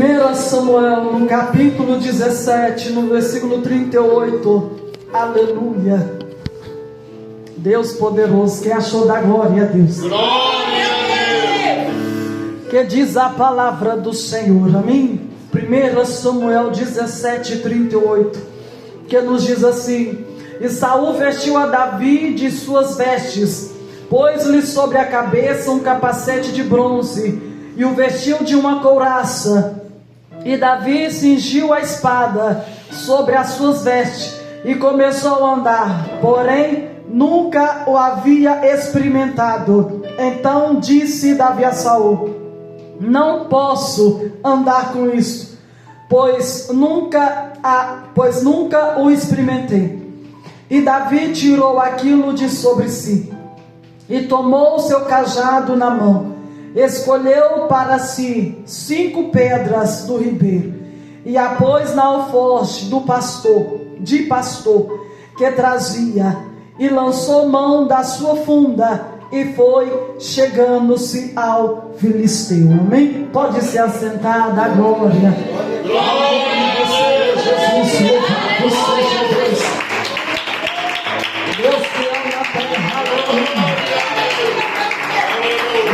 1 Samuel, no capítulo 17, no versículo 38. Aleluia. Deus poderoso, quem achou da glória a Deus? Glória a Deus. Que diz a palavra do Senhor, amém? 1 Samuel 17, 38, que nos diz assim: e Saul vestiu a Davi de suas vestes, pôs-lhe sobre a cabeça um capacete de bronze, e o vestiu de uma couraça. E Davi cingiu a espada sobre as suas vestes, e começou a andar, porém nunca o havia experimentado. Então disse Davi a Saul: não posso andar com isso, pois nunca o experimentei. E Davi tirou aquilo de sobre si, e tomou o seu cajado na mão, escolheu para si 5 pedras do ribeiro, e a pôs na alforje de pastor que trazia, e lançou mão da sua funda, e foi chegando-se ao filisteu. Amém? Pode se assentar, da glória. Glória a você, Jesus, louvado seja Deus. Deus te ama na terra, aleluia.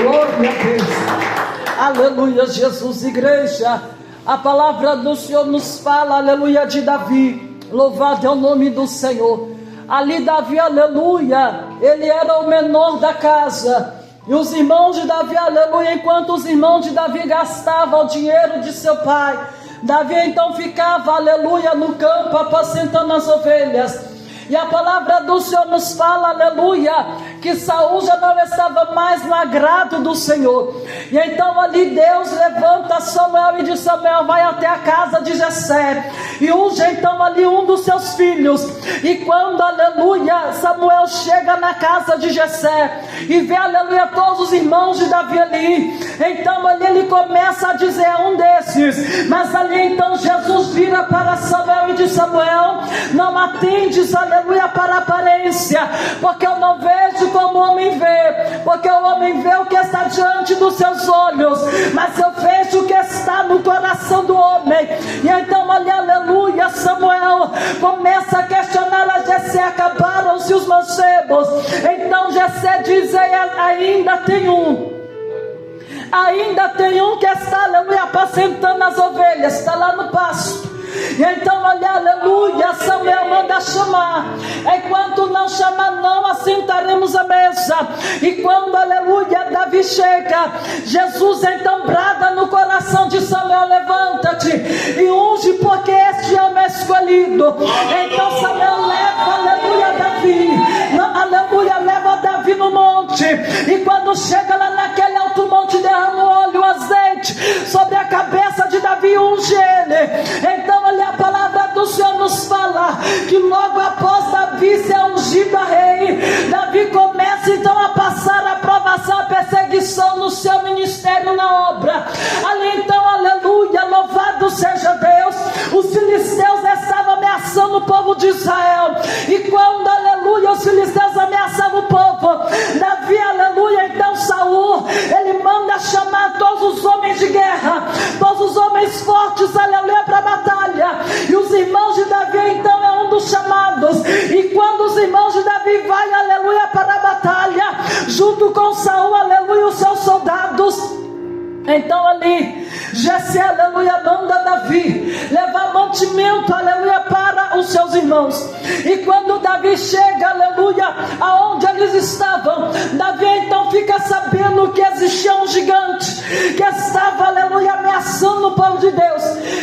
Glória a Deus. Aleluia, Jesus. Igreja, a palavra do Senhor nos fala, aleluia, de Davi. Louvado é o nome do Senhor. Ali Davi, aleluia, ele era o menor da casa, e os irmãos de Davi, aleluia, enquanto os irmãos de Davi gastavam o dinheiro de seu pai, Davi então ficava, aleluia, no campo apacentando as ovelhas. E a palavra do Senhor nos fala, aleluia, que Saul já não estava mais no agrado do Senhor. E então ali Deus levanta Samuel, e diz: Samuel, vai até a casa de Jessé e unge então ali um dos seus filhos. E quando, aleluia, Samuel chega na casa de Jessé e vê, aleluia, todos os irmãos de Davi ali, então ali ele começa a dizer a um desses, mas ali então Jesus vira para Samuel e diz: Samuel, não atendes, aleluia, para a aparência, porque eu não vejo como o homem vê, porque o homem vê o que está diante dos seus olhos, mas eu vejo o que está no coração do homem. E então ali, aleluia, Samuel começa a questionar a Jessé: acabaram-se os mancebos? Então Jessé diz: ainda tem um que está, aleluia, apacentando as ovelhas, está lá no pasto. E então, olha, aleluia, Samuel manda chamar. Enquanto não chamar, não assentaremos à mesa. E quando, aleluia, Davi chega, Jesus então brada no coração de Samuel: levanta-te e unge, porque este é o meu escolhido. Então Samuel leva, aleluia, Davi, aleluia, leva Davi no monte. E quando chega lá naquele alto monte, derrama o óleo, o azeite sobre a cabeça de Davi, unge ele. Então olha, a palavra do Senhor nos fala que logo após Davi ser ungido a rei, Davi começa então a passar a provação, a perseguição no seu ministério, na obra. Ali então, aleluia, louvado seja Deus, os filisteus estavam ameaçando o povo de Israel. E quando, aleluia, os filisteus ameaçavam o povo, Davi, aleluia, então Saul, ele manda chamar todos os homens de guerra, todos os homens fortes, aleluia, para a batalha. E os irmãos de Davi então é um dos chamados. E quando os irmãos de Davi vai, aleluia, para a batalha, junto com Saul, aleluia, os seus soldados, então ali Jessé, aleluia, manda Davi levar mantimento, aleluia, para os seus irmãos. E quando Davi chega, aleluia, aonde eles estavam, Davi então fica sabendo que existia um gigante que estava, aleluia, ameaçando o povo de Deus,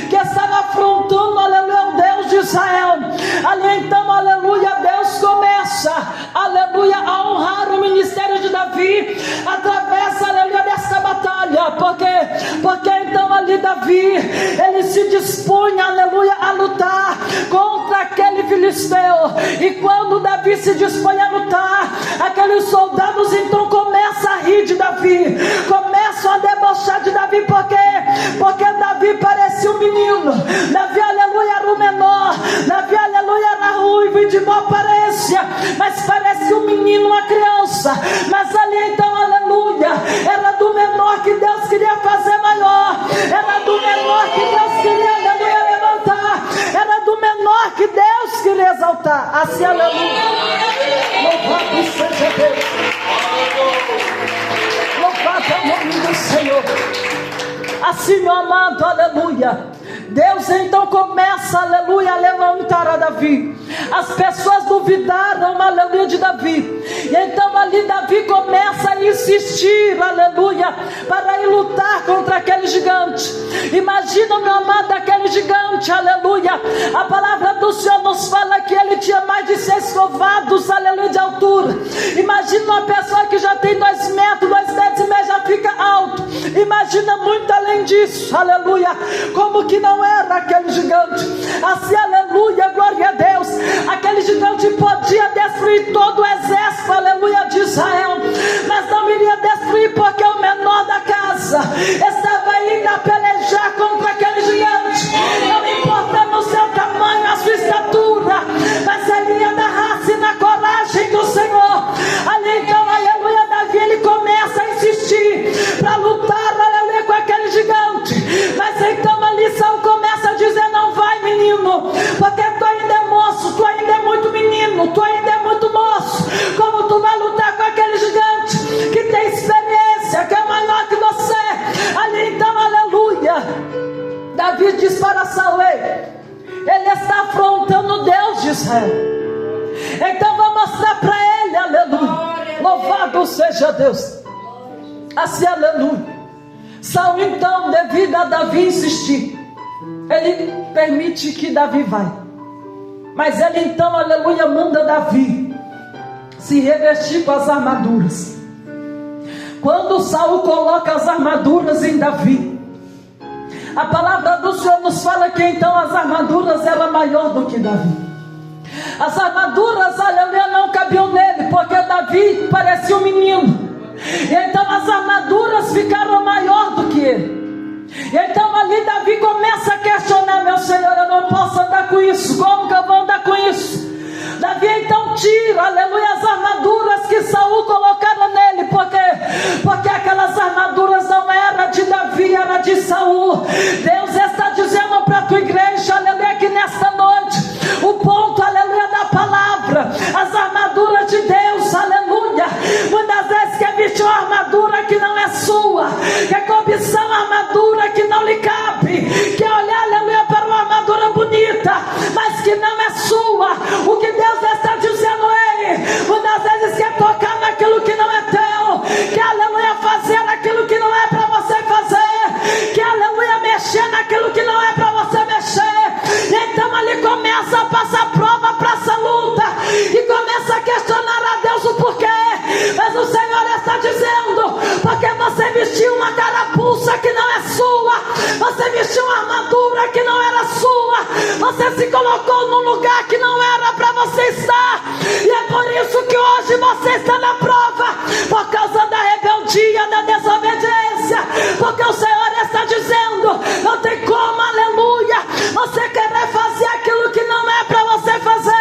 que estava afrontando, aleluia, o Deus de Israel. Ali então, aleluia, Deus começa, aleluia, a honrar o ministério de Davi através, aleluia, dessa batalha. Porque então ali Davi, ele se dispunha, aleluia, a lutar contra aquele filisteu. E quando Davi se dispõe a lutar, aqueles soldados então começam a rir de Davi, começam a debochar de Davi. Por quê? Porque Davi parecia um menino. Davi, aleluia, era o menor. Davi, aleluia, era ruivo e de boa aparência, mas parecia um menino, uma criança. Mas ali então, aleluia, era do menor que Deus queria fazer maior, era do menor que Assim, aleluia. Louvado seja Deus. Louvado é o nome do Senhor. Assim, meu amado, aleluia. Deus então começa, aleluia, a levantar a Davi. As pessoas duvidaram, aleluia, de Davi. E então ali Davi começa a insistir, aleluia, para ir lutar contra aquele gigante. Imagina, meu amado, aquele gigante, aleluia. A palavra do Senhor nos fala que ele tinha mais de 6 covados, aleluia, de altura. Imagina uma pessoa que já tem 2 metros, 2 metros e meio, já fica alto. Imagina muito além disso, aleluia. Como que não era aquele gigante? Assim, aleluia, glória a Deus. Aquele gigante podia destruir todo o exército, aleluia, de Israel, mas não iria destruir, porque o menor da casa estava indo a pelejar contra aquele gigante. Não importa no seu tamanho, a sua estatura, mas ele ia na raça e na coragem do Senhor. Ali então, aleluia, Davi, ele começa a insistir para lutar, aleluia, com aquele gigante. Mas então ali Saul começa a dizer: não vai, menino, porque tu ainda é moço, tu ainda é muito menino, tu ainda é muito moço. Como tu vai lutar com aquele gigante que tem experiência, que é maior que você? Ali então, aleluia, Davi diz para Saul: ele está afrontando Deus de Israel, então vou mostrar para ele, aleluia. Louvado seja Deus. Assim, aleluia. Saul então, devido a Davi insistir, ele permite que Davi vá. Mas ele então, aleluia, manda Davi se revestir com as armaduras. Quando Saul coloca as armaduras em Davi, a palavra do Senhor nos fala que então as armaduras eram maior do que Davi. As armaduras, aleluia, não cabiam nele, porque Davi parecia um menino. E então as armaduras ficaram maior do que ele. E então ali Davi começa a questionar: meu Senhor, eu não posso andar com isso, como que eu vou andar com isso? Davi então tira, aleluia, as armaduras que Saul colocaram nele, porque aquelas armaduras não eram de Davi, era de Saul. Deus está dizendo para a tua igreja, aleluia, que nesta noite o ponto, aleluia, da palavra, as armaduras de Deus, aleluia, muitas vezes quer vestir uma armadura que não é sua, quer cobiçar uma armadura que não lhe cabe, quer olhar, aleluia, para uma armadura bonita, mas que não é sua. O que Deus está dizendo muitas vezes quer tocar naquilo que não é teu, quer, aleluia, fazer aquilo que não é para você fazer, quer, aleluia, mexer naquilo que não é para você mexer. E então ali começa a passar prova para essa luta, e começa a questionar a Deus o porquê. Mas o Senhor está dizendo: porque você vestiu uma carapuça que não é sua, você vestiu uma armadura que não era sua, você se colocou num lugar que não era para você estar, e é por isso que hoje você está na prova, por causa da rebeldia, da desobediência, porque o Senhor está dizendo: não tem como, aleluia, você querer fazer aquilo que não é para você fazer.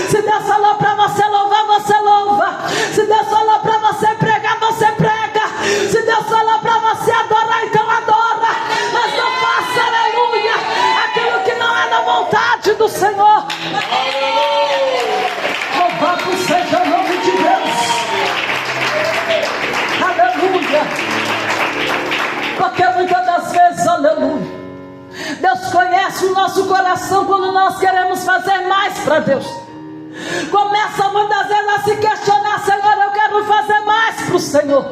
Se Deus falou para você louvar, você louva. Se Deus falou para você pregar, você prega. Se Deus falou para você adorar, então adora. Mas não faça, aleluia, aquilo que não é da vontade do Senhor. Louvado seja o nome de Deus. Aleluia. Porque muitas das vezes, aleluia, Deus conhece o nosso coração quando nós queremos fazer mais para Deus. Começa muitas vezes a se questionar: Senhor, eu quero fazer mais para o Senhor.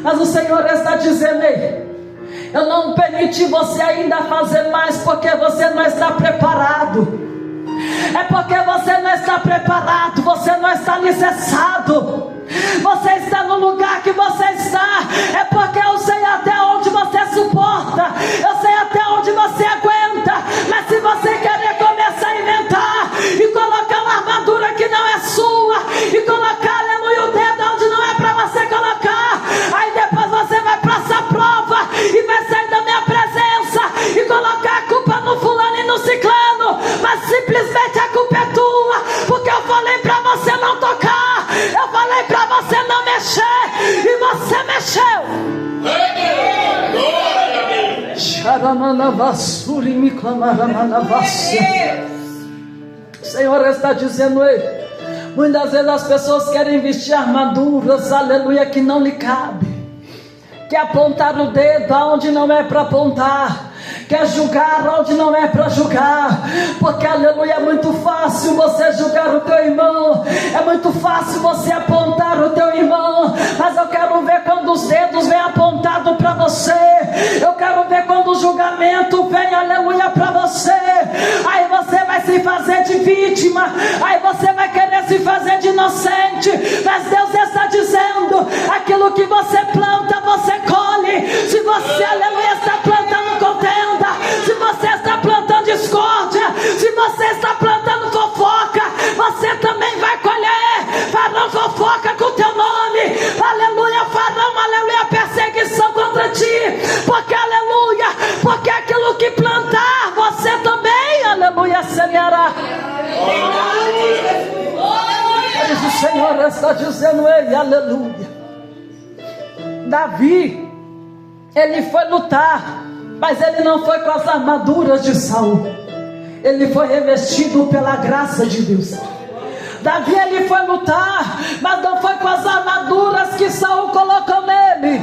Mas o Senhor está dizendo: ei, eu não permiti você ainda fazer mais, porque você não está preparado. É porque você não está preparado, você não está alicerçado. Você está no lugar que você está, é porque eu sei até onde você suporta, eu sei até onde você aguenta. Mas se você querer começar a inventar e colocar uma armadura que não é sua, e colocar, aleluia, o dedo onde não é para você colocar, aí depois você vai passar prova e vai sair da minha presença e colocar a culpa no fulano e no ciclano, mas simplesmente a culpa é tua, porque eu falei para você não tocar, eu falei para você não mexer, e você mexeu. Senhor está dizendo, ei, muitas vezes as pessoas querem vestir armaduras, aleluia, que não lhe cabe, quer apontar o dedo aonde não é para apontar, quer julgar onde não é para julgar, porque aleluia, é muito fácil você julgar o teu irmão, é muito fácil você apontar o teu irmão, mas eu quero ver quando os dedos vêm apontados para você, eu quero ver quando o julgamento vem, aleluia, para você, aí você vai se fazer de vítima, aí você vai querer se fazer de inocente, mas Deus está dizendo, aquilo que você planta, você colhe. Se você, aleluia, está plantando contenda, se você está plantando discórdia, se você está plantando fofoca, você também vai colher. Farão fofoca com o teu nome, aleluia, farão, aleluia, perseguição contra ti, porque aleluia, porque aquilo que plantar, você também, aleluia, semeará. O Senhor está dizendo, ei, aleluia. Davi, ele foi lutar, mas ele não foi com as armaduras de Saul, ele foi revestido pela graça de Deus. Davi, ele foi lutar, mas não foi com as armaduras que Saul colocou nele,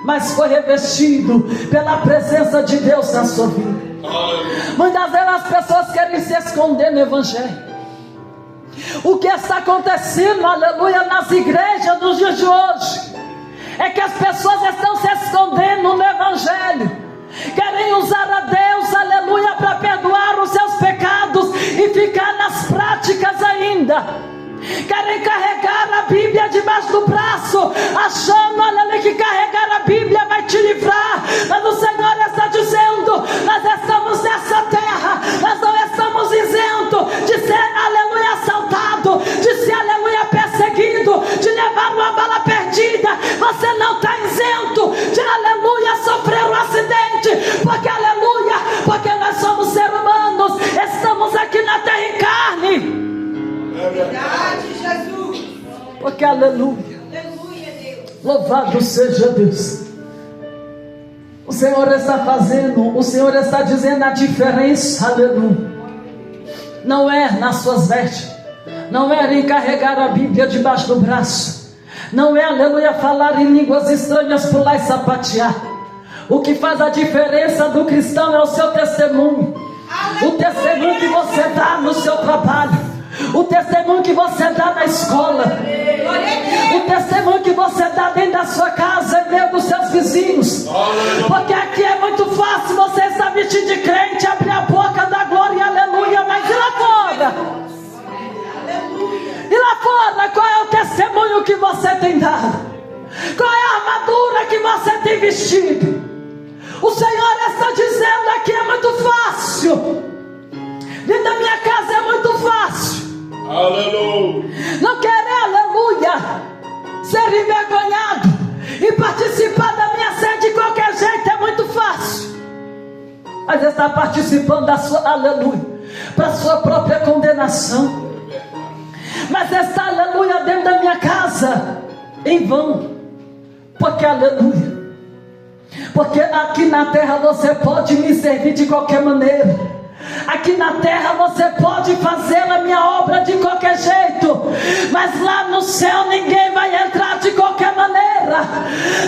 mas foi revestido pela presença de Deus na sua vida. Muitas vezes as pessoas querem se esconder no evangelho. O que está acontecendo, aleluia, nas igrejas nos dias de hoje, é que as pessoas estão se escondendo no evangelho, querem usar a Deus, aleluia, para perdoar os seus pecados e ficar nas práticas ainda, querem carregar a Bíblia debaixo do braço, achando, aleluia, que carregar a Bíblia vai te livrar, mas o Senhor está dizendo, nós estamos nessa terra, nós não estamos isentos de ser, aleluia, assaltado, de ser, aleluia, perseguido, de levar uma bala perdida. Você não está isento de, aleluia, sofrer um acidente, porque, aleluia, porque nós somos seres humanos, estamos aqui na terra em carne. É verdade, Jesus. Porque, aleluia, Aleluia, Deus. Louvado seja Deus. O Senhor está fazendo, o Senhor está dizendo a diferença, aleluia, não é nas suas vestes, não é em carregar a Bíblia debaixo do braço, não é, aleluia, falar em línguas estranhas, pular e sapatear. O que faz a diferença do cristão é o seu testemunho, o testemunho que você dá no seu trabalho, o testemunho que você dá na escola, o testemunho que você dá dentro da sua casa, em meio dos seus vizinhos. Porque aqui é muito fácil você estar vestido de crente, abrir a boca da glória, aleluia, mas e lá fora? E lá fora, qual é o testemunho que você tem dado? Qual é a armadura que você tem vestido? O Senhor está dizendo aqui, é muito fácil. Dentro da minha casa é muito fácil. Aleluia. Não querer, aleluia, ser envergonhado e participar da minha sede de qualquer jeito é muito fácil. Mas está participando da sua, aleluia, para a sua própria condenação. Mas está, aleluia, dentro da minha casa em vão. Porque, aleluia, porque aqui na terra você pode me servir de qualquer maneira. Aqui na terra você pode fazer a minha obra de qualquer jeito, mas lá no céu ninguém vai entrar de qualquer maneira.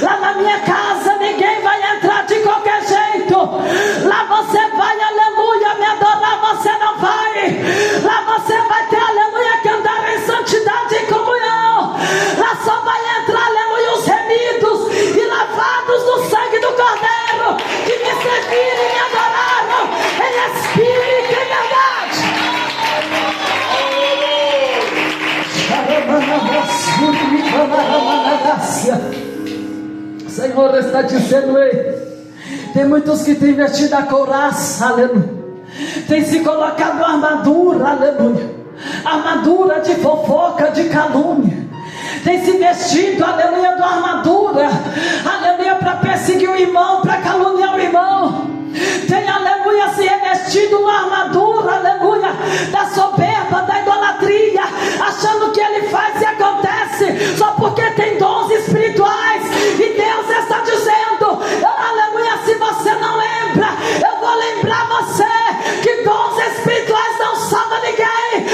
Lá na minha casa ninguém vai entrar de qualquer jeito. Lá você vai, aleluia, me adorar, você não vai. Lá você vai ter, aleluia, que andar em santidade e comunhão. Lá só vai entrar, aleluia, os remidos e lavados no sangue do Cordeiro, que me serviram e me adoraram em espírito e em verdade. O Senhor está dizendo, ei, tem muitos que têm vestido a couraça, aleluia, tem se colocado armadura, aleluia, armadura de fofoca, de calúnia, tem se vestido, aleluia, de armadura, aleluia, para perseguir o irmão, para caluniar o irmão. Tem, aleluia, se revestido uma armadura, aleluia, da soberba, da idolatria, achando que ele faz e acontece só porque tem dons espirituais. E Deus está dizendo, aleluia, se você não lembra, eu vou lembrar você que dons espirituais não salvam ninguém,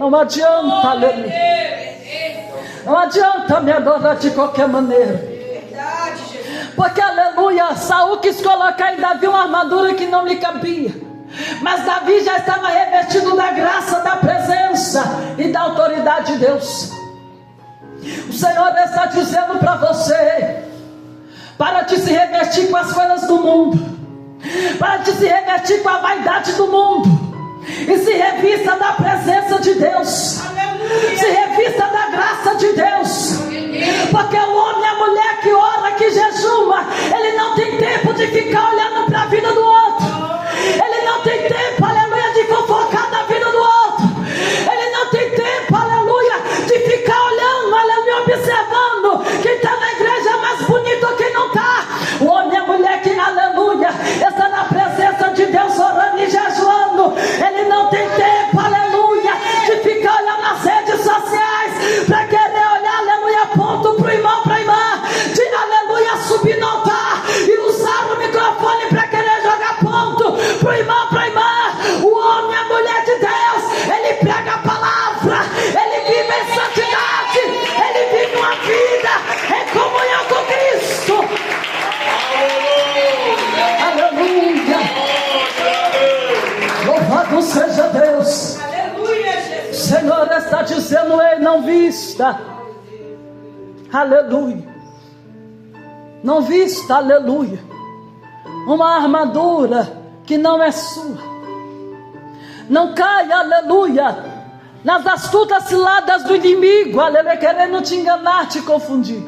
Não adianta, aleluia. Não adianta me adorar de qualquer maneira. Verdade, Jesus. Porque, aleluia, Saul quis colocar em Davi uma armadura que não lhe cabia. Mas Davi já estava revestido da graça, da presença e da autoridade de Deus. O Senhor está dizendo para você: para de se revestir com as coisas do mundo, para de se revestir com a vaidade do mundo, e se revista da presença de Deus. Aleluia. Se revista da graça de Deus. Porque o homem e a mulher que ora, que jejuma, ele não tem tempo de ficar olhando para a vida do outro. Ele não tem tempo, aleluia, de fofocar da vida do outro. Ele não tem tempo, aleluia, de ficar olhando, aleluia, observando quem está na igreja é mais bonito ou quem não está. O homem e a mulher que, aleluia, está na presença de Deus, orando e jejuando, ele não tem tempo, aleluia, de ficar olhando nas redes sociais para querer olhar, aleluia, ponto para o irmão, para a irmã, de, aleluia, subir no altar e usar o microfone para querer jogar ponto para o irmão, para a irmã. O homem e a mulher de Deus, ele prega a palavra, ele vive em santidade, ele vive uma vida em comunhão com Cristo. Aleluia. Louvado seja Deus. Aleluia, Jesus. O Senhor está dizendo: ei, não vista, aleluia, não vista, aleluia, uma armadura que não é sua. Não caia, aleluia, nas astutas ciladas do inimigo, aleluia, querendo te enganar, te confundir.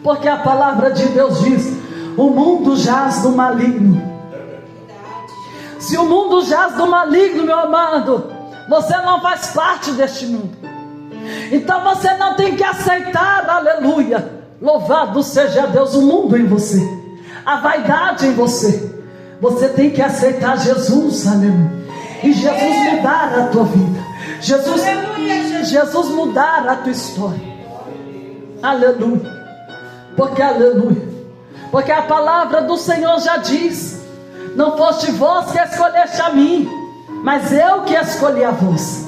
Porque a palavra de Deus diz: o mundo jaz do maligno. Se o mundo jaz do maligno, meu amado, você não faz parte deste mundo. Então você não tem que aceitar, aleluia, louvado seja Deus, o mundo em você, a vaidade em você. Você tem que aceitar Jesus, aleluia, e Jesus mudar a tua vida, Jesus mudar a tua história, aleluia. Porque a palavra do Senhor já diz: não foste vós que escolheste a mim, mas eu que escolhi a vós.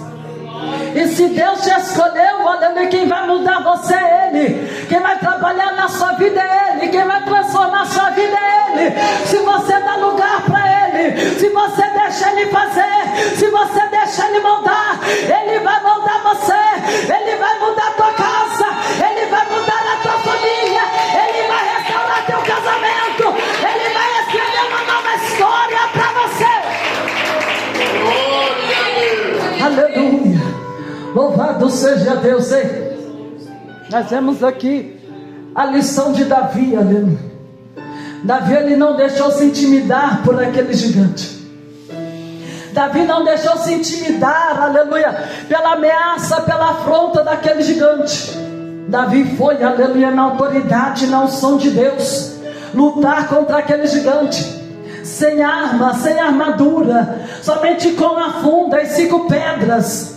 E se Deus te escolheu, aleluia, quem vai mudar você é Ele. Quem vai trabalhar na sua vida é Ele. Quem vai transformar a sua vida é Ele. Se você dá lugar para Ele, se você deixa Ele fazer, se você deixa Ele moldar, Ele vai moldar você, Ele vai mudar a tua casa, Ele vai mudar a tua família, Ele vai restaurar teu casamento, Ele vai escrever uma nova história para você. Aleluia. Louvado seja Deus. Nós vemos aqui a lição de Davi, aleluia. Davi, ele não deixou se intimidar por aquele gigante. Davi não deixou se intimidar, aleluia, pela ameaça, pela afronta daquele gigante. Davi foi, aleluia, na autoridade, na unção de Deus, lutar contra aquele gigante, sem arma, sem armadura, somente com a funda e 5 pedras.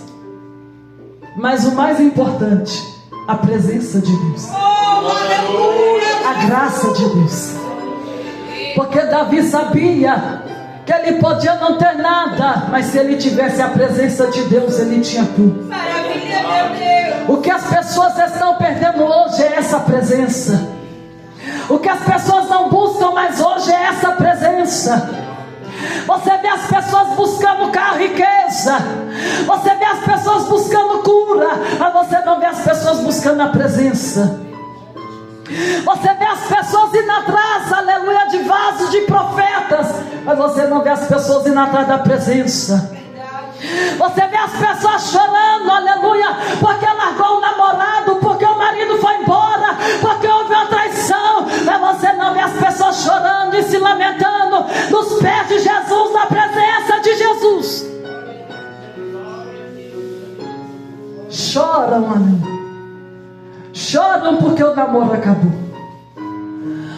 Mas o mais importante, a presença de Deus, a graça de Deus. Porque Davi sabia que ele podia não ter nada, mas se ele tivesse a presença de Deus, ele tinha tudo. Maravilha, meu Deus. O que as pessoas estão perdendo hoje é essa presença. O que as pessoas não buscam mais hoje é essa presença. Você vê as pessoas buscando carro, riqueza. Você vê as pessoas buscando cura, mas você não vê as pessoas buscando a presença. Você vê as pessoas indo atrás, aleluia, de vasos, de profetas, mas você não vê as pessoas indo atrás da presença. Você vê as pessoas chorando, aleluia, porque largou o namorado, porque o marido foi embora, porque houve uma traição, mas você não vê as pessoas chorando e se lamentando nos pés de Jesus, na presença de Jesus. Choram, aleluia. Choram porque o namoro acabou.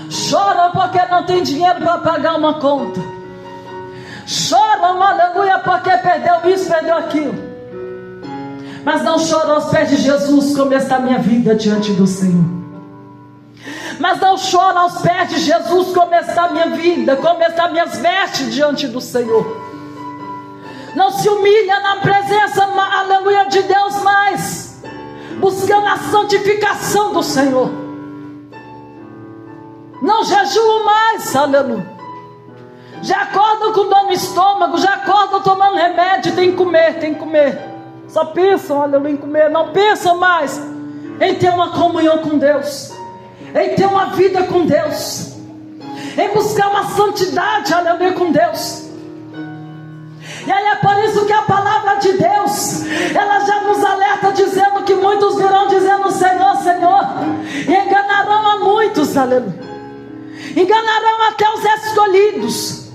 Choram porque não tem dinheiro para pagar uma conta. Choram, aleluia, porque perdeu isso, perdeu aquilo. Mas não choram aos pés de Jesus, como está a minha vida diante do Senhor. Mas não choram aos pés de Jesus, como está a minha vida, como está minhas vestes diante do Senhor. Não se humilha na presença, Senhor. Não jejuam mais, aleluia. Já acordam com dor no estômago, já acordam tomando remédio, tem que comer. Só pensam, aleluia, em comer, não pensam mais em ter uma comunhão com Deus, em ter uma vida com Deus, em buscar uma santidade, aleluia, com Deus. E aí é por isso que a palavra de Deus, ela já nos alerta dizendo que muitos virão dizendo Senhor, Senhor, e enganarão a muitos, aleluia. Enganarão até os escolhidos.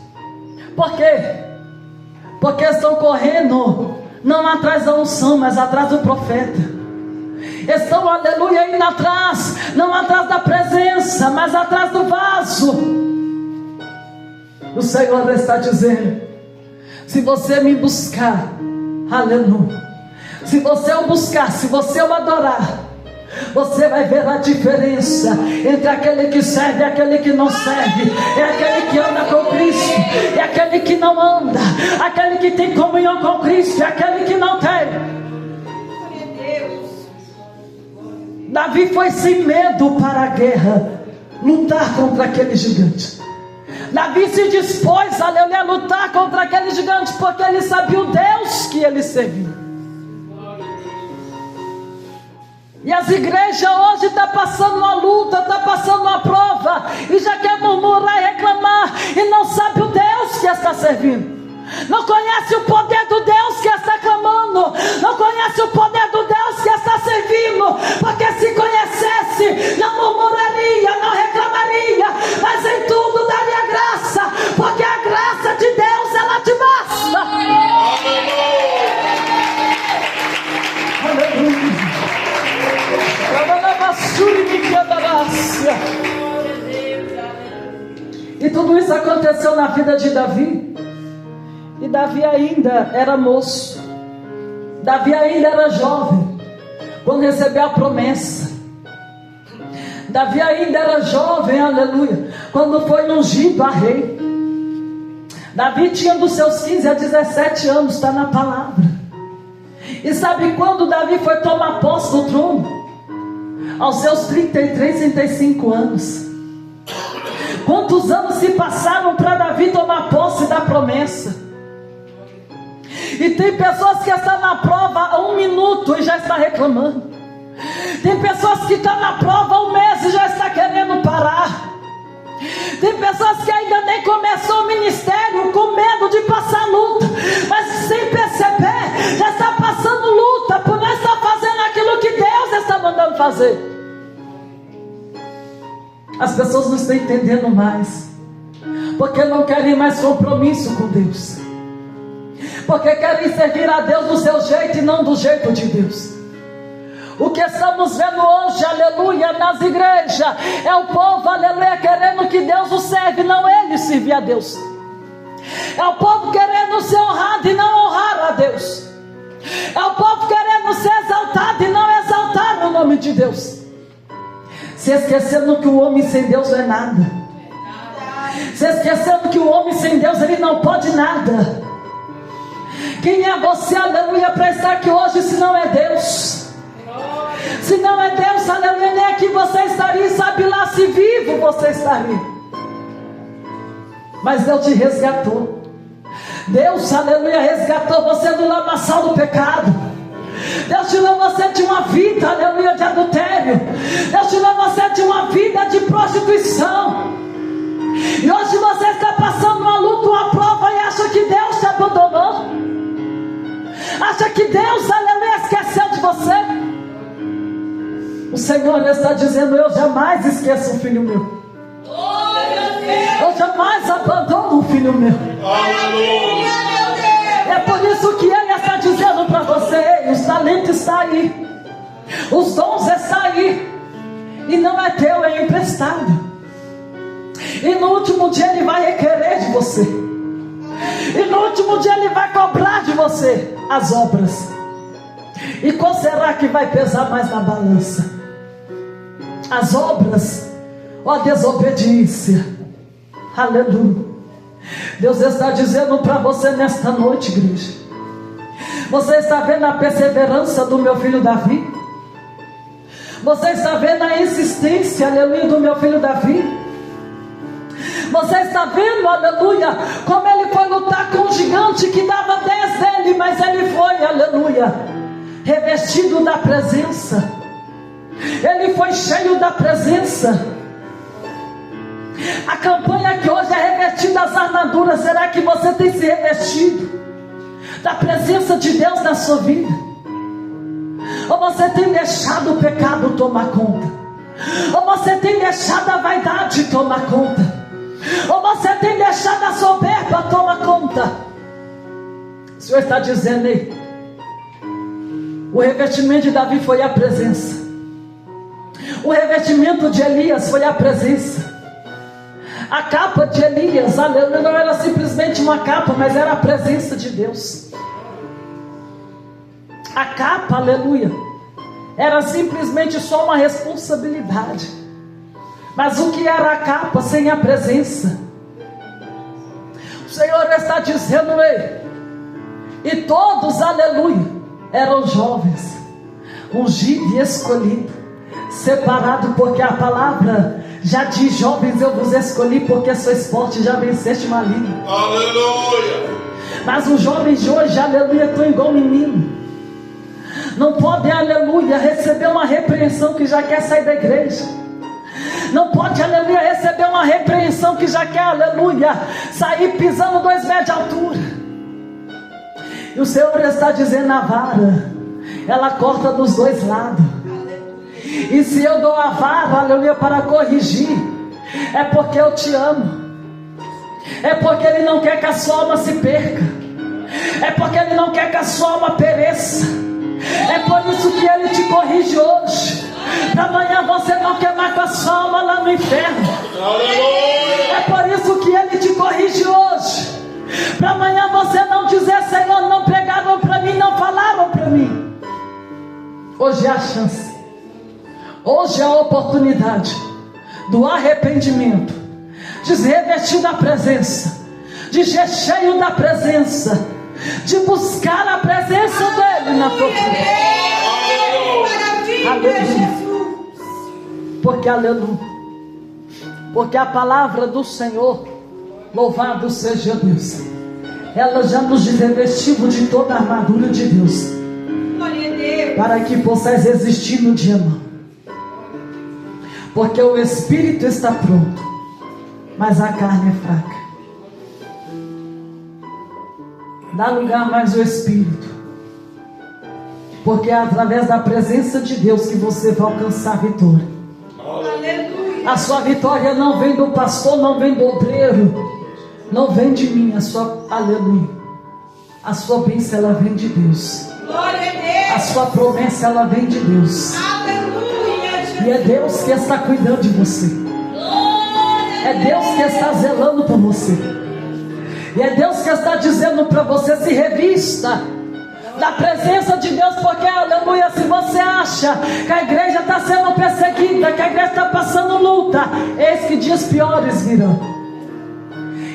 Por quê? Porque estão correndo não atrás da unção, mas atrás do profeta. Estão, aleluia, indo atrás, não atrás da presença, mas atrás do vaso. O Senhor está dizendo: se você me buscar, aleluia, se você o buscar, se você o adorar, você vai ver a diferença entre aquele que serve e aquele que não serve. É aquele que anda com Cristo e aquele que não anda, aquele que tem comunhão com Cristo e aquele que não tem. Davi foi sem medo para a guerra, lutar contra aquele gigante. Davi se dispôs, aleluia, a lutar contra aquele gigante, porque ele sabia o Deus que ele servia. E as igrejas hoje estão passando uma luta, estão passando uma prova, e já quer murmurar e reclamar, e não sabe o Deus que está servindo. Não conhece o poder do Deus que está clamando, não conhece o poder do Deus que está servindo, porque se conhecesse, não murmuraria, não reclamaria, mas em tudo daria graça, porque a graça de Deus, ela te basta. Aleluia. E tudo isso aconteceu na vida de Davi. E Davi ainda era moço, Davi ainda era jovem quando recebeu a promessa. Davi ainda era jovem, aleluia, quando foi ungido a rei. Davi tinha dos seus 15 a 17 anos, está na palavra. E sabe quando Davi foi tomar posse do trono? Aos seus 33, 35 anos. Quantos anos se passaram para Davi tomar posse da promessa? E tem pessoas que estão na prova há 1 minuto e já está reclamando. Tem pessoas que estão na prova há 1 mês e já está querendo parar. Tem pessoas que ainda nem começou o ministério com medo de passar luta, mas sem perceber já está passando luta por não estar fazendo aquilo que Deus está mandando fazer. As pessoas não estão entendendo mais, porque não querem mais compromisso com Deus, porque querem servir a Deus do seu jeito e não do jeito de Deus. O que estamos vendo hoje, aleluia, nas igrejas, é o povo, aleluia, querendo que Deus o serve, não ele servir a Deus. É o povo querendo ser honrado e não honrar a Deus. É o povo querendo ser exaltado e não exaltar o nome de Deus. Se esquecendo que o homem sem Deus não é nada. Se esquecendo que o homem sem Deus, ele não pode nada. Quem é você, aleluia, para estar aqui hoje se não é Deus? Se não é Deus, aleluia, nem aqui você estaria, sabe lá se vivo você estaria. Mas Deus te resgatou. Deus, aleluia, resgatou você do lamaçal do pecado. Deus tirou você de uma vida, aleluia, de adultério. Deus tirou você de uma vida de prostituição. E hoje você está passando uma luta, uma prova e acha que Deus te abandonou. Acha que Deus, aleluia, esqueceu de você. O Senhor está dizendo: eu jamais esqueço um filho meu. Eu jamais abandono um filho meu. É por isso que Ele está dizendo para você: os talentos estão aí, os dons estão aí, e não é teu, é emprestado. E no último dia Ele vai requerer de você, e no último dia Ele vai cobrar de você as obras. E qual será que vai pesar mais na balança? As obras ou a desobediência? Aleluia. Deus está dizendo para você nesta noite, igreja: você está vendo a perseverança do meu filho Davi? Você está vendo a insistência, aleluia, do meu filho Davi? Você está vendo, aleluia, como ele foi lutar com um gigante que dava 10 dele, mas ele foi, aleluia, revestido da presença. Ele foi cheio da presença. A campanha que hoje é revestida das armaduras, será que você tem se revestido da presença de Deus na sua vida? Ou você tem deixado o pecado tomar conta? Ou você tem deixado a vaidade tomar conta? Ou você tem deixado a soberba tomar conta? O Senhor está dizendo aí, o revestimento de Davi foi a presença. O revestimento de Elias foi a presença. A capa de Elias, aleluia, não era simplesmente uma capa, mas era a presença de Deus. A capa, aleluia, era simplesmente só uma responsabilidade. Mas o que era a capa sem a presença? O Senhor está dizendo, ei, e todos, aleluia, eram jovens, ungido e escolhido, separado, porque a palavra já diz: jovens, eu vos escolhi porque sois fortes, já venceste maligno. Aleluia. Mas os jovens de hoje, aleluia, estão igual menino. Não podem, aleluia, receber uma repreensão que já quer sair da igreja. Não pode, aleluia, receber uma repreensão que já quer, aleluia, sair pisando 2 metros de altura. E o Senhor está dizendo: a vara, ela corta dos 2 lados. E se eu dou a vara, aleluia, para corrigir, é porque eu te amo. É porque Ele não quer que a sua alma se perca. É porque Ele não quer que a sua alma pereça. É por isso que Ele te corrige hoje, para amanhã você não queimar com a sua alma lá no inferno. É por isso que Ele te corrige hoje, para amanhã você não dizer: Senhor, não pregaram para mim, não falaram para mim. Hoje é a chance, hoje é a oportunidade do arrependimento, de se revestir da presença, de ser cheio da presença, de buscar a presença dEle na tua vida. Aleluia. Porque, aleluia, porque a palavra do Senhor, louvado seja Deus, ela já nos revestiu de toda a armadura de Deus, para que possais resistir no dia mau. Porque o espírito está pronto, mas a carne é fraca. Dá lugar mais ao espírito, porque é através da presença de Deus que você vai alcançar a vitória. Aleluia. A sua vitória não vem do pastor, não vem do obreiro, não vem de mim. A sua, aleluia, a sua bênção, ela vem de Deus. Glória a Deus. A sua promessa, ela vem de Deus. Aleluia. E é Deus que está cuidando de você. É Deus que está zelando por você. E é Deus que está dizendo para você: se revista da presença de Deus. Porque, aleluia, se você acha que a igreja está sendo perseguida, que a igreja está passando luta, eis que dias piores virão.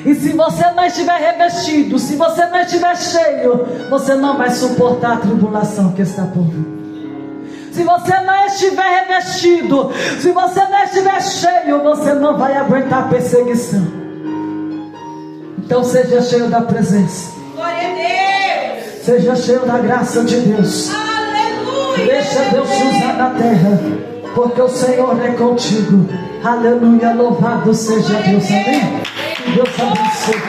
E se você não estiver revestido, se você não estiver cheio, você não vai suportar a tribulação que está por vir. Se você não estiver revestido, se você não estiver cheio, você não vai aguentar a perseguição. Então seja cheio da presença. Glória a Deus. Seja cheio da graça de Deus. Aleluia. Deixa Deus te usar na terra, porque o Senhor é contigo. Aleluia, louvado seja Deus. Amém. Que Deus abençoe.